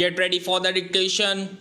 Get ready for the dictation.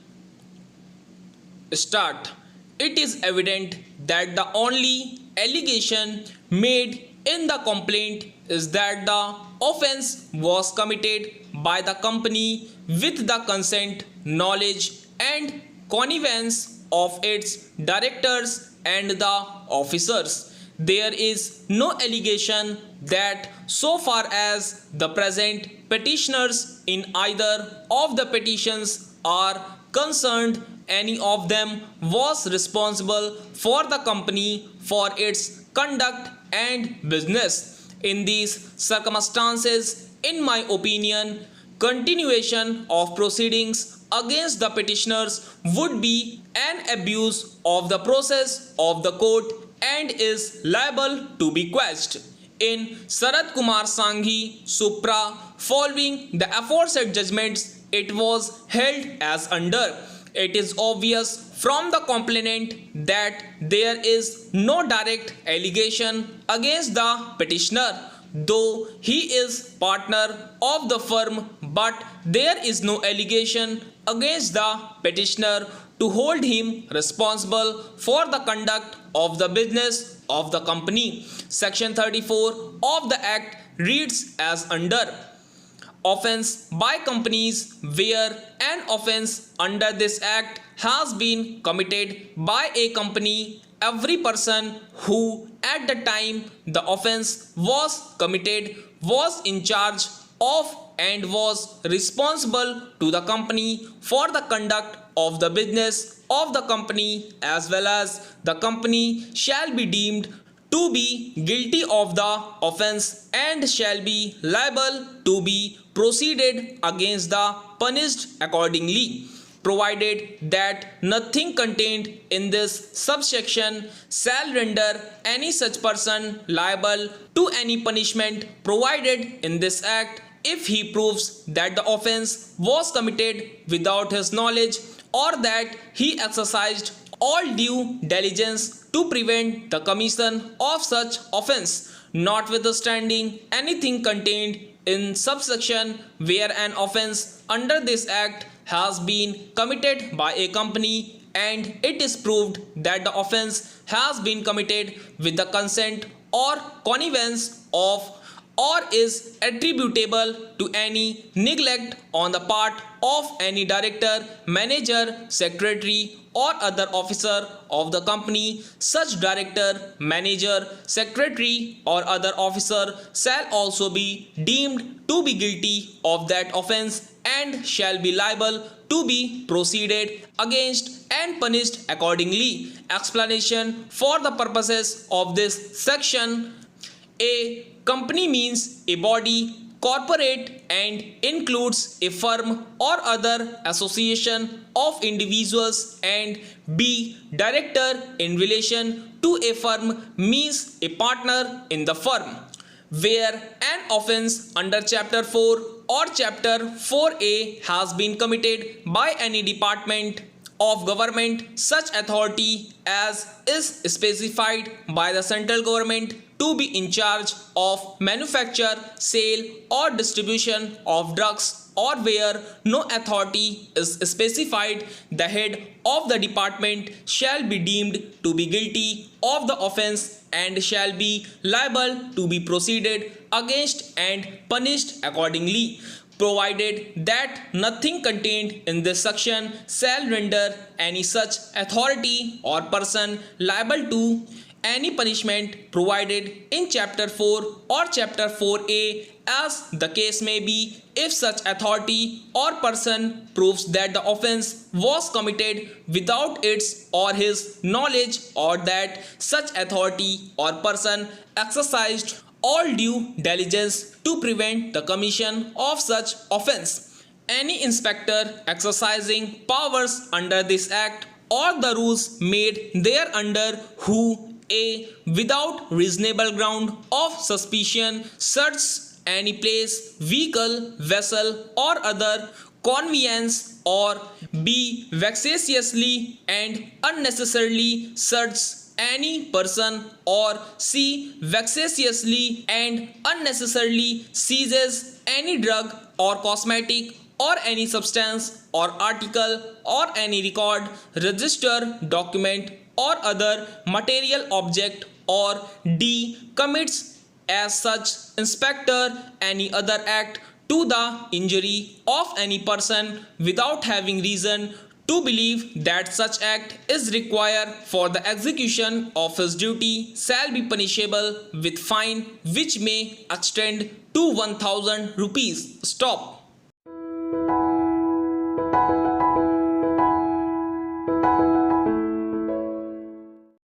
Start. It is evident that the only allegation made in the complaint is that the offence was committed by the company with the consent, knowledge, and connivance of its directors and the officers. There is no allegation that, so far as the present petitioners in either of the petitions are concerned, any of them was responsible for the company for its conduct and business. In these circumstances, in my opinion, continuation of proceedings against the petitioners would be an abuse of the process of the court and is liable to be quashed. In Sarat Kumar Sanghi Supra, following the aforesaid judgments, it was held as under. It is obvious from the complainant that there is no direct allegation against the petitioner, though he is partner of the firm, but there is no allegation against the petitioner to hold him responsible for the conduct of the business of the company. Section 34 of the Act reads as under. Offence by companies. Where an offence under this Act has been committed by a company, every person who at the time the offence was committed was in charge of and was responsible to the company for the conduct of the business of the company, as well as the company shall be deemed to be guilty of the offence and shall be liable to be proceeded against the punished accordingly, provided that nothing contained in this subsection shall render any such person liable to any punishment provided in this Act if he proves that the offence was committed without his knowledge, or that he exercised all due diligence to prevent the commission of such offence, notwithstanding anything contained in subsection where an offence under this Act has been committed by a company and it is proved that the offence has been committed with the consent or connivance of, or is attributable to any neglect on the part of any director, manager, secretary, or other officer of the company, such director, manager, secretary, or other officer shall also be deemed to be guilty of that offence and shall be liable to be proceeded against and punished accordingly. Explanation for the purposes of this section. A company means a body, corporate, and includes a firm or other association of individuals, and B. Director in relation to a firm means a partner in the firm. Where an offence under Chapter 4 or Chapter 4A has been committed by any department of government, such authority as is specified by the central government to be in charge of manufacture, sale, or distribution of drugs, or where no authority is specified, the head of the department shall be deemed to be guilty of the offence and shall be liable to be proceeded against and punished accordingly, provided that nothing contained in this section shall render any such authority or person liable to any punishment provided in Chapter 4 or Chapter 4A, as the case may be, if such authority or person proves that the offence was committed without its or his knowledge, or that such authority or person exercised all due diligence to prevent the commission of such offence. Any inspector exercising powers under this Act or the rules made thereunder who a. without reasonable ground of suspicion searches any place, vehicle, vessel, or other conveyance, or B. vexatiously and unnecessarily searches any person, or C. vexatiously and unnecessarily seizes any drug or cosmetic or any substance or article or any record, register, document or other material object, or D. Commits as such inspector any other act to the injury of any person without having reason to believe that such act is required for the execution of his duty shall be punishable with fine which may extend to 1000 rupees. Stop.